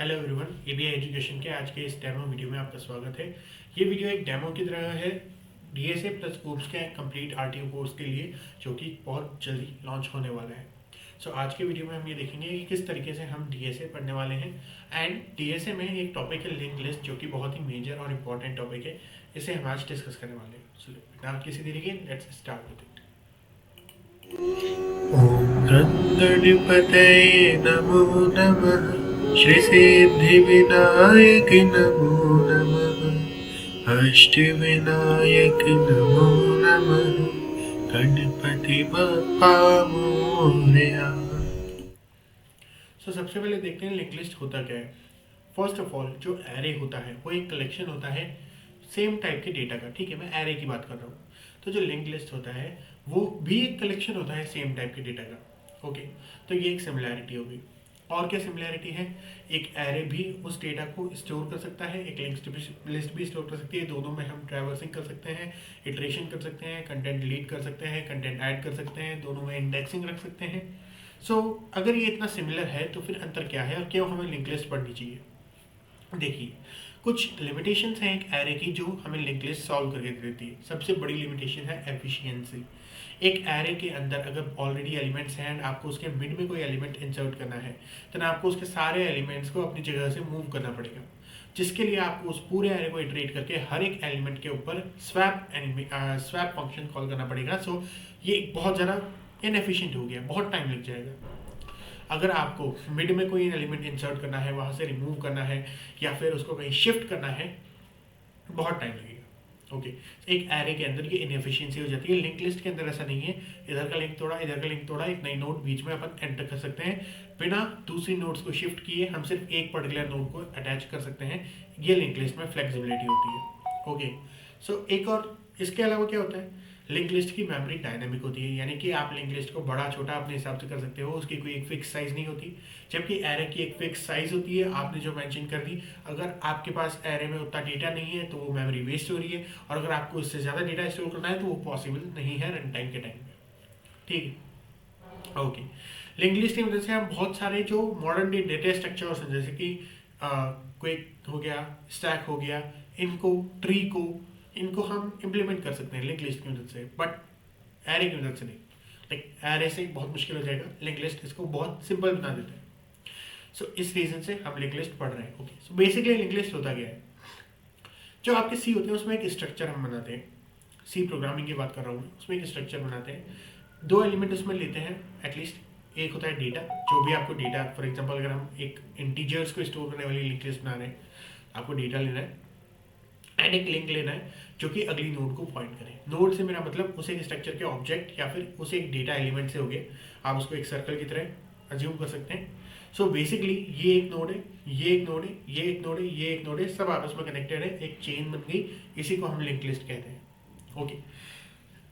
Hello everyone, ABI education के आज के इस डेमो वीडियो में आपका स्वागत है। ये वीडियो एक डेमो की तरह है डीएसए प्लस कोर्स के कंप्लीट आरटीओ कोर्स के लिए, जो कि बहुत जल्दी लॉन्च होने वाला है। सो आज के वीडियो में हम ये देखेंगे कि किस तरीके से हम डीएसए पढ़ने वाले हैं। एंड डीएसए में एक टॉपिक है लिंक लिस्ट, जो कि बहुत ही मेजर और इम्पॉर्टेंट टॉपिक है। इसे हम आज डिस्कस करने वाले हैं। सो बिना किसी देरी के लेट्स स्टार्ट विद इट। ओम गणपतये नमो नमः, श्री सिद्धि विनायक नमो नमः, अष्ट विनायक नमो नमः, गणपति बप्पा मोरया। सबसे पहले देखते हैं लिंक लिस्ट होता क्या है। फर्स्ट ऑफ ऑल, जो एरे होता है वो एक कलेक्शन होता है सेम टाइप के डेटा का। ठीक है, मैं एरे की बात कर रहा हूँ। तो जो लिंक लिस्ट होता है वो भी एक कलेक्शन होता है सेम टाइप के डेटा का। ओके, तो ये एक सिमिलैरिटी होगी। और क्या सिमिलैरिटी है? एक एरे भी उस डेटा को स्टोर कर सकता है, एक लिंक लिस्ट भी स्टोर कर सकती है। दोनों में हम ट्रैवर्सिंग कर सकते हैं, इटरेशन कर सकते हैं, कंटेंट डिलीट कर सकते हैं, कंटेंट ऐड कर सकते हैं, दोनों में इंडेक्सिंग रख सकते हैं। अगर ये इतना सिमिलर है तो फिर अंतर क्या है और क्यों हमें लिंक लिस्ट पढ़नी चाहिए? देखिए, कुछ लिमिटेशंस हैं एक एरे की जो हमें लिंक लिस्ट सॉल्व करके देती है। सबसे बड़ी लिमिटेशन है एफिशिएंसी। एक एरे के अंदर अगर ऑलरेडी एलिमेंट्स हैं एंड आपको उसके मिड में कोई एलिमेंट इंसर्ट करना है, तो आपको उसके सारे एलिमेंट्स को अपनी जगह से मूव करना पड़ेगा, जिसके लिए आपको उस पूरे एरे को इटरेट करके हर एक एलिमेंट के ऊपर स्वैप फंक्शन कॉल करना पड़ेगा। ये बहुत ज़्यादा इनएफिशिएंट हो गया, बहुत टाइम लग जाएगा। अगर आपको मिड में कोई एलिमेंट इंसर्ट करना है, वहाँ से रिमूव करना है या फिर उसको कहीं शिफ्ट करना है, बहुत टाइम लगेगा। ओके, एक एरे के अंदर ये इनएफिशिएंसी हो जाती है। लिंक लिस्ट के अंदर ऐसा नहीं है। इधर का लिंक तोड़ा, इधर का लिंक तोड़ा, एक नई नोड बीच में अपन एंटर कर सकते हैं बिना दूसरी नोड्स को शिफ्ट किए। हम सिर्फ एक पर्टिकुलर नोड को अटैच कर सकते हैं। ये लिंक लिस्ट में फ्लेक्सिबिलिटी होती है। ओके, एक और इसके अलावा क्या होता है, लिंक लिस्ट की मेमोरी डायनामिक होती है, यानी कि आप लिंक लिस्ट को बड़ा छोटा अपने हिसाब से कर सकते हो। उसकी कोई एक फिक्स साइज नहीं होती, जबकि एरे की एक फिक्स साइज होती है, आपने जो मेंशन कर दी। अगर आपके पास एरे में उतना डेटा नहीं है तो वो मेमोरी वेस्ट हो रही है, और अगर आपको इससे ज़्यादा डेटा स्टोर करना है तो वो पॉसिबल नहीं है रन टाइम के टाइम में। ठीक है, ओके। लिंक लिस्ट की वजह से हम बहुत सारे जो मॉडर्न डे डेटा स्ट्रक्चर्स हैं, जैसे कि क्विक हो गया, स्टैक हो गया, इनको ट्री को इनको हम इम्प्लीमेंट कर सकते हैं लिंक लिस्ट की मदद से, बट एरे की मदद से नहीं। लाइक एरे से बहुत मुश्किल हो जाएगा, लिंक लिस्ट इसको बहुत सिंपल बना देता है। इस रीजन से हम लिंक लिस्ट पढ़ रहे हैं। ओके, बेसिकली लिंक लिस्ट होता क्या है? जो आपके सी होते हैं उसमें एक स्ट्रक्चर हम बनाते हैं। सी प्रोग्रामिंग की बात कर रहा हूँ मैं, उसमें एक स्ट्रक्चर बनाते हैं। दो एलिमेंट उसमें लेते हैं एटलीस्ट। एक होता है डेटा, जो भी आपको डेटा, फॉर एग्जाम्पल अगर हम एक इंटीजर्स को स्टोर करने वाली लिंक लिस्ट बना रहे हैं, आपको डेटा लेना है एंड एक लिंक लेना है जो कि अगली नोड को पॉइंट करे। नोड से मेरा मतलब उस एक स्ट्रक्चर के ऑब्जेक्ट या फिर उस एक डेटा एलिमेंट से हो गया। आप उसको एक सर्कल की तरह अज्यूम कर सकते हैं। बेसिकली ये एक नोड है, ये एक नोड है, ये एक नोड है, ये एक नोड है, सब आपस में कनेक्टेड है, एक चेन बन गई। इसी को हम लिंक लिस्ट कहते हैं। ओके,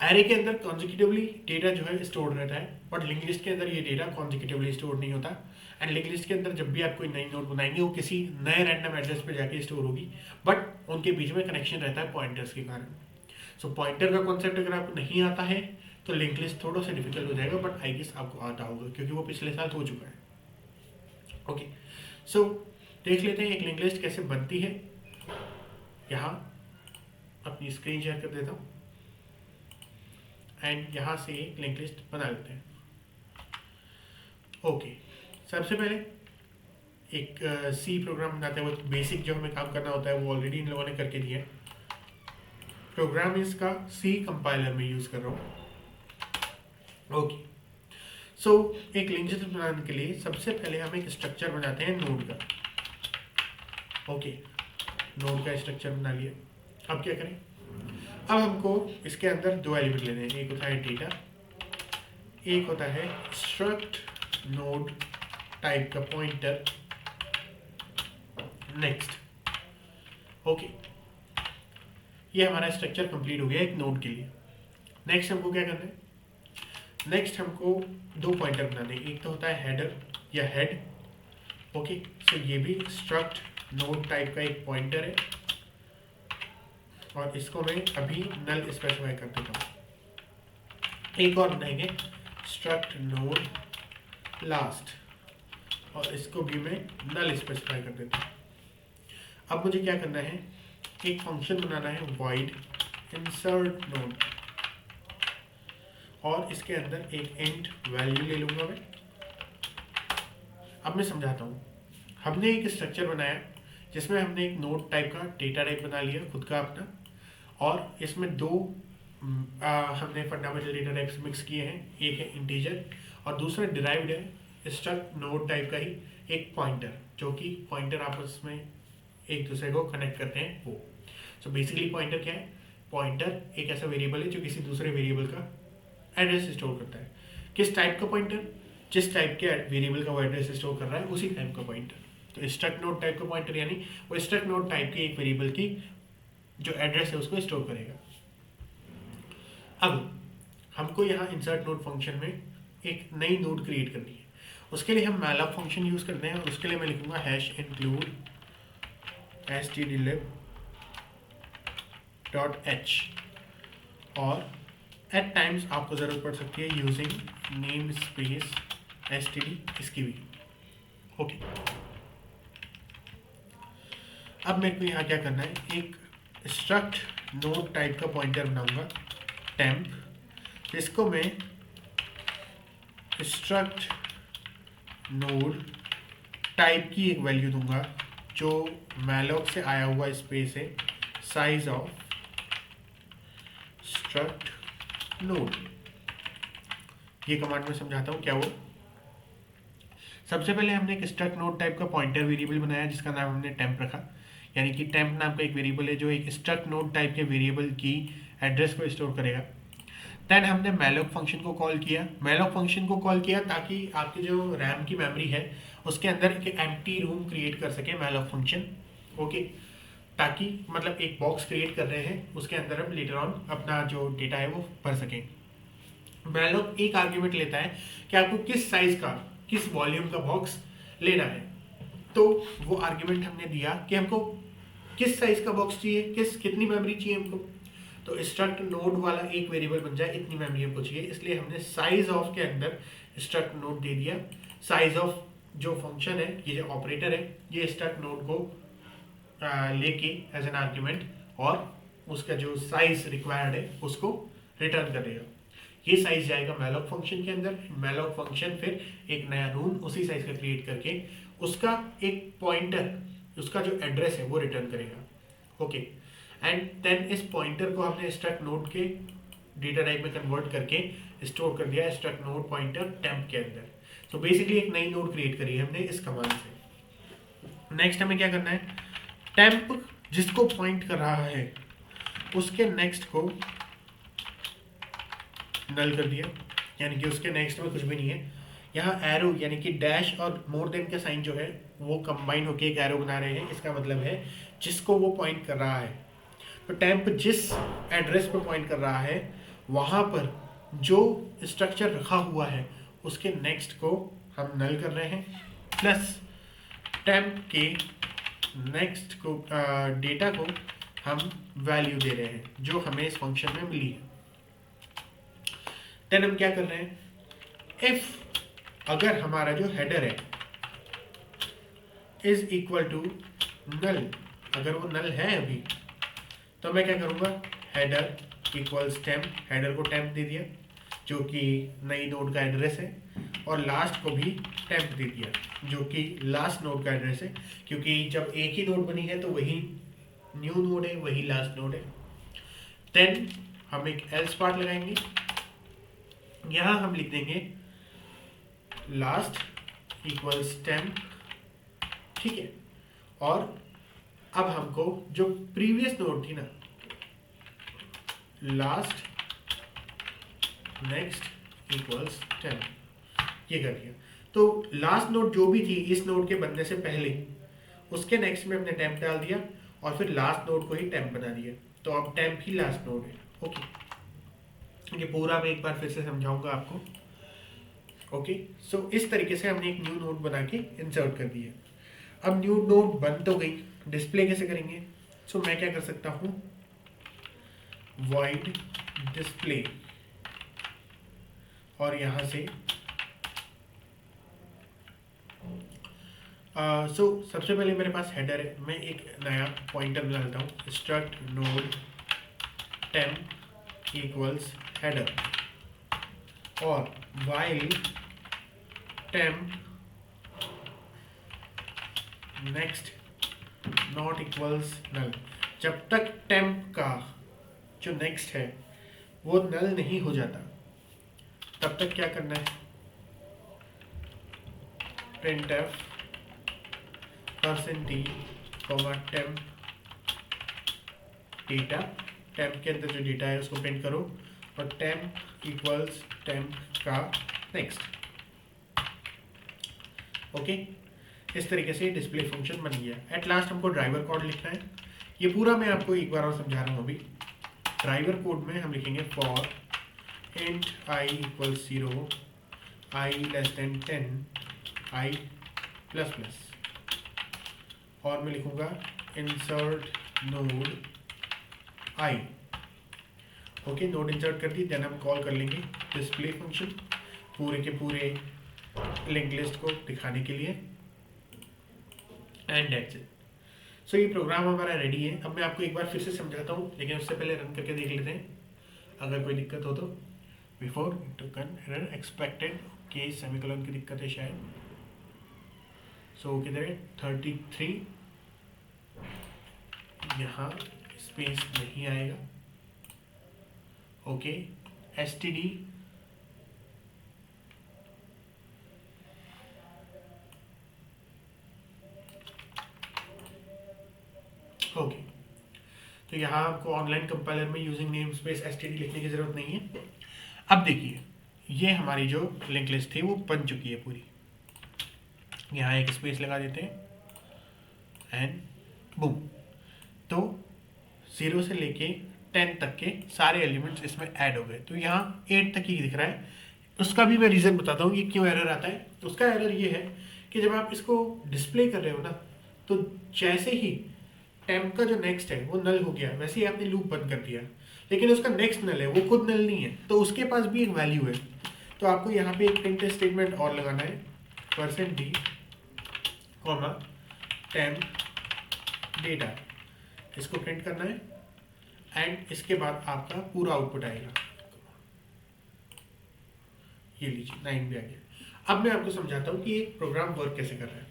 एरे के अंदर कॉन्जिक्यूटिवली डेटा जो है स्टोर रहता है, बट लिंक लिस्ट के अंदर ये डेटा कॉन्जिक्यूटिवली स्टोर नहीं होता। एंड लिंक लिस्ट के अंदर जब भी आप कोई नई नोड बनाएंगे वो किसी नए रैंडम एड्रेस पे जाके स्टोर होगी, बट उनके बीच में कनेक्शन रहता है पॉइंटर्स के कारण। पॉइंटर का कॉन्सेप्ट अगर आपको नहीं आता है तो लिंक लिस्ट थोड़ा सा डिफिकल्ट हो जाएगा, बट आई गेस आपको आता होगा क्योंकि वो पिछले साल हो चुका है। ओके, देख लेते हैं एक लिंक लिस्ट कैसे बनती है। यहाँ अपनी स्क्रीन शेयर कर देता हूँ एंड यहाँ से एक लिंक लिस्ट बना लेते हैं। ओके, सबसे पहले एक सी प्रोग्राम बनाते हैं। वो बेसिक जो हमें काम करना होता है वो ऑलरेडी इन लोगों ने करके दिया है। प्रोग्राम इसका सी कंपाइलर में यूज़ कर रहा हूँ। ओके, एक लिंक लिस्ट बनाने के लिए सबसे पहले हम एक स्ट्रक्चर बनाते हैं नोड का। ओके, नोड का स्ट्रक्चर बना लिया। अब क्या करें? अब हमको इसके अंदर दो एलिमेंट लेने हैं। एक होता है डेटा, एक होता है स्ट्रक्ट नोड टाइप का पॉइंटर। नेक्स्ट, ओके, ये हमारा स्ट्रक्चर कंप्लीट हो गया एक नोड के लिए। नेक्स्ट हमको क्या करना है? नेक्स्ट हमको दो पॉइंटर बनाने हैं। एक तो होता है हेडर या हेड। ओके, ये भी स्ट्रक्ट नोड टाइप का एक पॉइंटर है, और इसको मैं अभी नल स्पेसिफाई कर देता हूँ। एक और बनाएंगे स्ट्रक्ट नोड लास्ट, और इसको भी मैं नल स्पेसिफाई कर देता हूँ। अब मुझे क्या करना है, एक फंक्शन बनाना है void insert node, और इसके अंदर एक इंट वैल्यू ले लूंगा मैं। अब मैं समझाता हूँ। हमने एक स्ट्रक्चर बनाया जिसमें हमने एक नोड टाइप का डेटा टाइप बना लिया खुद का अपना, और इसमें दो हमने फंडामेंटल डेटा टाइप्स मिक्स किए हैं, एक है इंटीजर और दूसरा डिराइव्ड है स्ट्रक्ट नोड टाइप का ही एक पॉइंटर, जो कि पॉइंटर आपस में एक दूसरे को कनेक्ट करते हैं वो। सो बेसिकली पॉइंटर क्या है, पॉइंटर एक ऐसा वेरिएबल है जो किसी दूसरे वेरिएबल का एड्रेस स्टोर करता है। किस टाइप का पॉइंटर, जिस टाइप के वेरिएबल का वो एड्रेस स्टोर कर रहा है उसी टाइप का पॉइंटर। तो स्ट्रक्ट नोड टाइप का पॉइंटर यानी वो स्ट्रक्ट नोड टाइप के एक वेरिएबल की जो एड्रेस है उसको स्टोर करेगा। अब हमको यहाँ इंसर्ट नोड फंक्शन में एक नई नोड क्रिएट करनी है। उसके लिए हम malloc फंक्शन यूज करते हैं, और उसके लिए मैं लिखूंगा हैश इंक्लूड stdlib.h, और एट टाइम्स आपको ज़रूरत पड़ सकती है यूजिंग नेम स्पेस std इसकी भी। ओके, अब मेरे को यहाँ क्या करना है, एक स्ट्रक्ट नोड टाइप का पॉइंटर बनाऊंगा temp, जिसको मैं स्ट्रक्ट नोड टाइप की एक वैल्यू दूंगा जो malloc से आया हुआ स्पेस है साइज ऑफ स्ट्रक्ट नोड। ये कमांड में समझाता हूँ क्या वो। सबसे पहले हमने एक स्ट्रक्ट नोड टाइप का पॉइंटर वेरिएबल बनाया जिसका नाम हमने temp रखा, यानी कि temp नाम का एक वेरिएबल है जो एक स्ट्रक्ट नोड टाइप के वेरिएबल की एड्रेस को स्टोर करेगा। देन हमने malloc फंक्शन को कॉल किया। malloc फंक्शन को कॉल किया ताकि आपकी जो रैम की मेमोरी है उसके अंदर एक एम्प्टी रूम क्रिएट कर सके malloc फंक्शन। ओके, ताकि मतलब एक बॉक्स क्रिएट कर रहे हैं उसके अंदर हम लेटर ऑन अपना जो डेटा है वो भर सकें। malloc एक आर्ग्यूमेंट लेता है कि आपको किस साइज का, किस वॉल्यूम का बॉक्स लेना है। तो वो आर्ग्यूमेंट हमने दिया कि हमको किस साइज का बॉक्स चाहिए, कितनी मेमोरी चाहिए हमको। तो स्ट्रक्ट नोड वाला एक वेरिएबल बन जाए इतनी मेमोरी हमको चाहिए, इसलिए हमने साइज ऑफ के अंदर स्ट्रक्ट नोड दे दिया। साइज ऑफ जो फंक्शन है, ये जो ऑपरेटर है, ये स्ट्रक्ट नोड को लेके एज एन आर्ग्यूमेंट और उसका जो साइज रिक्वायर्ड है उसको रिटर्न कर देगा। ये साइज जाएगा malloc फंक्शन के अंदर। malloc फंक्शन फिर एक नया रूम उसी साइज का क्रिएट करके उसका एक पॉइंटर, उसका जो एड्रेस है वो रिटर्न करेगा। ओके, एंड देन इस पॉइंटर को हमने स्ट्रक्ट नोड के डेटा टाइप में कन्वर्ट करके स्टोर कर दिया स्ट्रक्ट नोड पॉइंटर temp के अंदर। तो बेसिकली एक नई नोड क्रिएट करी है हमने इस कमांड से। नेक्स्ट हमें क्या करना है, temp जिसको पॉइंट कर रहा है उसके नेक्स्ट को नल कर दिया, यानी कि उसके नेक्स्ट में कुछ भी नहीं है। यहाँ एरो यानी कि डैश और मोर देन का साइन जो है वो कंबाइन होकर एक एरो बना रहे हैं। इसका मतलब है जिसको वो पॉइंट कर रहा है। तो temp जिस एड्रेस पर पॉइंट कर रहा है वहाँ पर जो स्ट्रक्चर रखा हुआ है उसके नेक्स्ट को हम नल कर रहे हैं, प्लस temp के नेक्स्ट को डेटा को हम वैल्यू दे रहे हैं जो हमें इस फंक्शन में मिली है। देन हम क्या कर रहे हैं, इफ अगर हमारा जो हेडर है इज इक्वल टू नल, अगर वो नल है अभी, तो मैं क्या करूँगा, हेडर इक्वल्स temp, हेडर को temp दे दिया जो कि नई नोड का एड्रेस है, और लास्ट को भी temp दे दिया जो कि लास्ट नोड का एड्रेस है, क्योंकि जब एक ही नोड बनी है तो वही न्यू नोड है, वही लास्ट नोड है। देन हम एक एल्स पार्ट लगाएंगे, यहाँ हम लिख देंगे लास्ट इक्वल्स temp, ठीक है। और अब हमको जो प्रीवियस नोड थी ना, लास्ट नेक्स्ट इक्वल्स temp, ये कर दिया। तो लास्ट नोड जो भी थी इस नोड के बनने से पहले, उसके नेक्स्ट में हमने temp डाल दिया और फिर लास्ट नोड को ही temp बना दिया। तो अब temp ही लास्ट नोड है। ओके, ये पूरा मैं एक बार फिर से समझाऊंगा आपको। ओके, सो इस तरीके से हमने एक न्यू नोड बना के इंसर्ट कर दिया। अब न्यू नोड बन तो गई, डिस्प्ले कैसे करेंगे? सो मैं क्या कर सकता हूँ, void display, और यहाँ से सो सबसे पहले मेरे पास हेडर है, मैं एक नया पॉइंटर बना लेता हूँ, struct node temp equals header, और while temp next not equals null. जब तक टेम्प का जो नेक्स्ट है वो नल नहीं हो जाता तब तक क्या करना है, printf %t, temp data, temp के अंदर जो डेटा है उसको प्रिंट करो, और टेम्प इक्वल्स टेम्प का नेक्स्ट। ओके, इस तरीके से डिस्प्ले फंक्शन बन गया। एट लास्ट हमको ड्राइवर कोड लिखना है। ये पूरा मैं आपको एक बार और समझा रहा हूँ। अभी ड्राइवर कोड में हम लिखेंगे for int i equals 0, i less than 10, i plus plus, और मैं लिखूंगा insert node i। Okay, node insert कर दी, देन हम कॉल कर लेंगे डिस्प्ले फंक्शन पूरे के पूरे लिंक लिस्ट को दिखाने के लिए, एंड दैट्स इट। सो ये प्रोग्राम हमारा रेडी है। अब मैं आपको एक बार फिर से समझाता हूँ, लेकिन उससे पहले रन करके देख लेते हैं, अगर कोई दिक्कत हो तो। बिफोर टू कन एरर एक्सपेक्टेड के सेमीकोलन की दिक्कत है शायद। सो किधर है 33, यहाँ स्पेस नहीं आएगा। ओके, std ओके, तो यहाँ आपको ऑनलाइन कंपाइलर में यूजिंग नेम स्पेस std लिखने की जरूरत नहीं है। अब देखिए, ये हमारी जो लिंक लिस्ट थी वो बन चुकी है पूरी। यहाँ एक स्पेस लगा देते हैं एंड बूम, तो 0 से लेके 10 तक के सारे एलिमेंट्स इसमें ऐड हो गए। तो यहाँ 8 तक ही दिख रहा है। उसका भी मैं रीज़न बताता हूँ कि क्यों एरर आता है। तो उसका एरर ये है कि जब आप इसको डिस्प्ले कर रहे हो ना, तो जैसे ही टेम्प का जो नेक्स्ट है वो नल हो गया, वैसे ही आपने लूप बंद कर दिया, लेकिन उसका नेक्स्ट नल है, वो खुद नल नहीं है, तो उसके पास भी एक वैल्यू है। तो आपको यहाँ पे एक प्रिंट स्टेटमेंट और लगाना है, %d, टेम्प डेटा, इसको प्रिंट करना है, एंड इसके बाद आपका पूरा आउटपुट आएगा। ये लीजिए 9 भी आ गया। अब मैं आपको समझाता हूँ कि ये प्रोग्राम वर्क कैसे कर रहा है।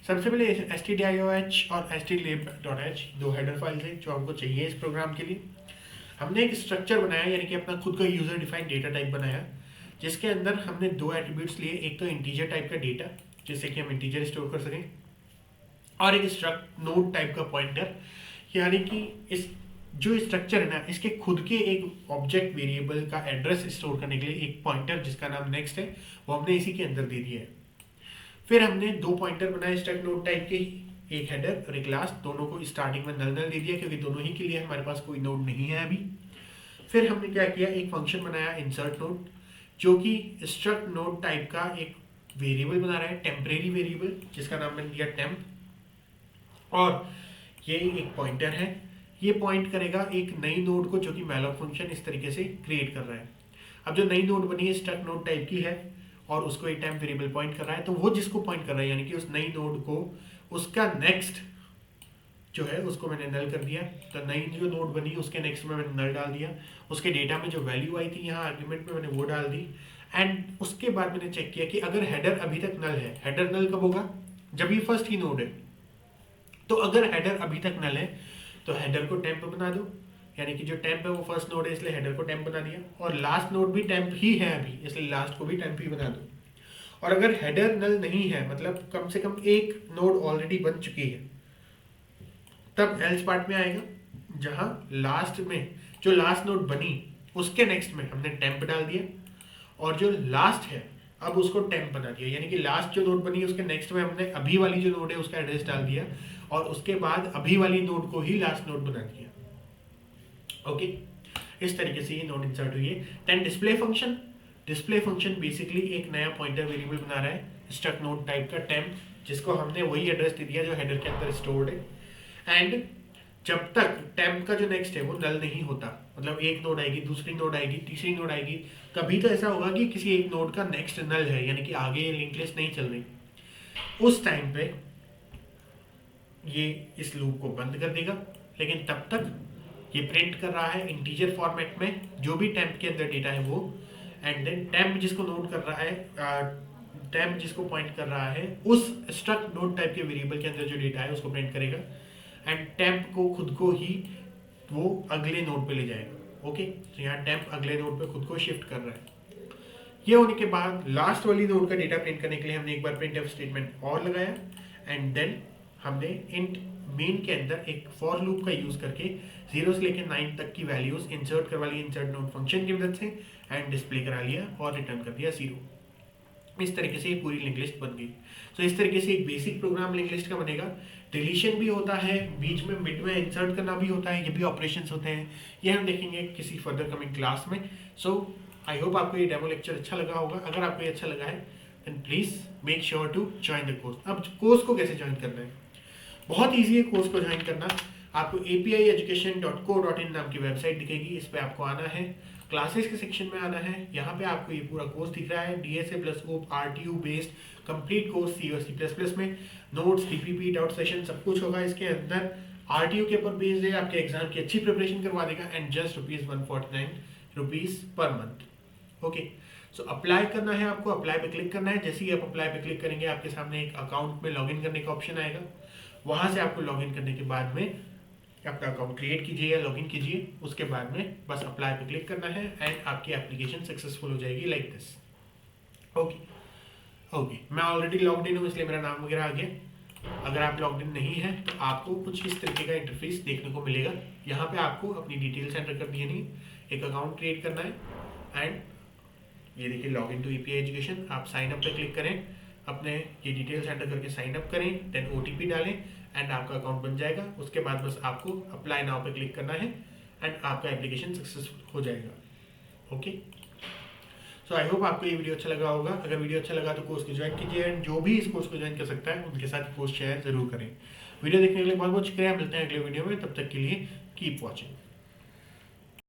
सबसे पहले stdioh और stdlib.h दो हेडर फाइल्स हैं जो हमको चाहिए इस प्रोग्राम के लिए। हमने एक स्ट्रक्चर बनाया, यानी कि अपना खुद का यूजर डिफाइंड डेटा टाइप बनाया, जिसके अंदर हमने दो एट्रीब्यूट्स लिए, एक तो इंटीजर टाइप का डेटा जिससे कि हम इंटीजर स्टोर कर सकें, और एक स्ट्रक्ट नोड टाइप का पॉइंटर, यानी कि इस जो स्ट्रक्चर है ना, इसके खुद के एक ऑब्जेक्ट वेरिएबल का एड्रेस स्टोर करने के लिए एक पॉइंटर जिसका नाम नेक्स्ट है, वो हमने इसी के अंदर दे दिया है। फिर हमने दो पॉइंटर बनाए स्ट्रक्ट नोड टाइप के ही, एक हेडर और एक लास्ट, दोनों को स्टार्टिंग में नल नल दे दिया क्योंकि दोनों ही के लिए हमारे पास कोई नोड नहीं है अभी। फिर हमने क्या किया, एक फंक्शन बनाया इंसर्ट नोड, जो कि स्ट्रक्ट नोड टाइप का एक वेरिएबल बना रहा है, टेम्परेरी वेरिएबल जिसका नाम मैंने दिया टेम्प, और ये एक पॉइंटर है, ये पॉइंट करेगा एक नई नोड को जो कि मैलॉक फंक्शन इस तरीके से क्रिएट कर रहा है। अब जो नई नोड बनी है स्ट्रक्ट नोड टाइप की है और उसको एक टेम्प वेरिएबल पॉइंट कर रहा है, तो वो जिसको पॉइंट कर रहा है यानी कि उस नई नोड को उसका नेक्स्ट जो है उसको मैंने नल कर दिया। तो नई जो नोड बनी उसके नेक्स्ट में मैंने नल डाल दिया, उसके डेटा में जो वैल्यू आई थी यहाँ आर्ग्यूमेंट में मैंने वो डाल दी, एंड उसके बाद मैंने चेक किया कि अगर हेडर अभी तक नल है, हेडर नल कब होगा, जब ये फर्स्ट ही नोड है, तो अगर हेडर अभी तक नल है तो हेडर को टेम्प बना दो, यानी कि जो टेम्प है वो फर्स्ट नोड है इसलिए हेडर को टेम्प बना दिया, और लास्ट नोड भी टेम्प ही है अभी इसलिए लास्ट को भी टेम्प ही बना दो। और अगर हेडर नल नहीं है, मतलब कम से कम एक नोड ऑलरेडी बन चुकी है, तब एल्स पार्ट में आएगा, जहां लास्ट में जो लास्ट नोड बनी उसके नेक्स्ट में हमने टेम्प डाल दिया, और जो लास्ट है अब उसको टेम्प बना दिया, यानी कि लास्ट जो नोड बनी उसके नेक्स्ट में हमने अभी वाली जो नोड है उसका एड्रेस डाल दिया, और उसके बाद अभी वाली नोड को ही लास्ट नोड बना दिया। ओके, इस तरीके से ये नोड इंसर्ट हुई है। देन डिस्प्ले फंक्शन बेसिकली एक नया पॉइंटर वेरिएबल बना रहा है स्ट्रक्ट नोड टाइप का टेम्प, जिसको हमने वही एड्रेस दे दिया जो हेडर के अंदर स्टोर्ड है। एंड जब तक टेम्प का जो नेक्स्ट है वो नल नहीं होता, मतलब एक नोड आएगी, दूसरी नोड आएगी, तीसरी नोड आएगी, कभी तो ऐसा होगा कि किसी एक नोड का नेक्स्ट नल है, यानी कि आगे लिंक लिस्ट नहीं चल रही, उस टाइम पे ये इस लूप को बंद कर देगा, लेकिन तब तक ये प्रिंट कर रहा है इंटीजर फॉर्मेट में जो भी टेम्प के अंदर डेटा है वो, एंड देन टेम्प जिसको नोट कर रहा है, टेम्प जिसको पॉइंट कर रहा है उस स्ट्रक्ट नोड टाइप के वेरिएबल के अंदर जो डेटा है उसको प्रिंट करेगा, एंड टेम्प को खुद को ही वो अगले नोड पे ले जाएगा। ओके, तो यहाँ टेम्प अगले नोड पे खुद को शिफ्ट कर रहा है। ये होने के बाद लास्ट वाली नोड का डेटा प्रिंट करने के लिए हमने एक बार प्रिंटफ स्टेटमेंट और लगाया, एंड देन हमने इंट मेन के अंदर एक फॉर लूप का यूज करके 0 से लेकर 9 तक की वैल्यूज इंसर्ट करवा ली इंसर्ट नोड फंक्शन की मदद से, एंड डिस्प्ले करा लिया और रिटर्न कर दिया 0। इस तरीके से ये पूरी लिंक लिस्ट बन गई। तो इस तरीके से एक बेसिक प्रोग्राम लिंक लिस्ट का बनेगा। डिलीशन भी होता है, बीच में मिड में इंसर्ट करना भी होता है, ये भी ऑपरेशंस होते हैं, ये हम देखेंगे किसी फर्दर कमिंग क्लास में। सो आई होप आपको ये डेमो लेक्चर अच्छा लगा होगा। अगर आपको ये अच्छा लगा है then please make sure to join the course. अब कोर्स को कैसे ज्वाइन करना है, बहुत ईजी है कोर्स को ज्वाइन करना। आपको apieducation.co.in नाम की वेबसाइट दिखेगी, इस पर आपको आना है, क्लासेस के सेक्शन में आना है। यहाँ पे आपको ये पूरा कोर्स दिख रहा है, DSA plus OOP RTU based complete course C और C++ में, नोट्स DPP डाउट सेशन सब कुछ होगा इसके अंदर। RTU के ऊपर बेस्ड है, आपके एग्जाम की अच्छी प्रिपरेशन करवा देगा, and just ₹149 per month. Okay, so apply करना है आपको, अप्लाई पे क्लिक करना है। जैसे ही आप अप्लाई पे क्लिक करेंगे आपके सामने एक अकाउंट में लॉगिन करने का ऑप्शन आएगा। वहां से आपको लॉगिन करने के बाद में अपना अकाउंट क्रिएट कीजिए या लॉगिन कीजिए, उसके बाद में बस अप्लाई पे क्लिक करना है एंड आपकी एप्लीकेशन सक्सेसफुल हो जाएगी लाइक दिस। ओके, मैं ऑलरेडी लॉग्ड इन हूँ इसलिए मेरा नाम वगैरह आ गया। अगर आप लॉग्ड इन नहीं है तो आपको कुछ इस तरीके का इंटरफेस देखने को मिलेगा। यहाँ पे आपको अपनी डिटेल्स एंटर कर दी है, एक अकाउंट क्रिएट करना है, एंड ये देखिए log in to API education. आप साइन अप पे क्लिक करें, अपने ये डिटेल्स एंटर करके साइन अप करें, देन OTP डालें एंड आपका अकाउंट बन जाएगा। उसके बाद बस आपको अप्लाई नाउ पे क्लिक करना है एंड आपका एप्लीकेशन सक्सेसफुल हो जाएगा। ओके, सो आई होप आपको ये वीडियो अच्छा लगा होगा। अगर वीडियो अच्छा लगा तो कोर्स को ज्वाइन कीजिए, एंड जो भी इस कोर्स को ज्वाइन कर सकता है उनके साथ कोर्स शेयर जरूर करें। वीडियो देखने के लिए बहुत बहुत शुक्रिया, मिलते हैं अगले वीडियो में, तब तक के लिए कीप वॉचिंग।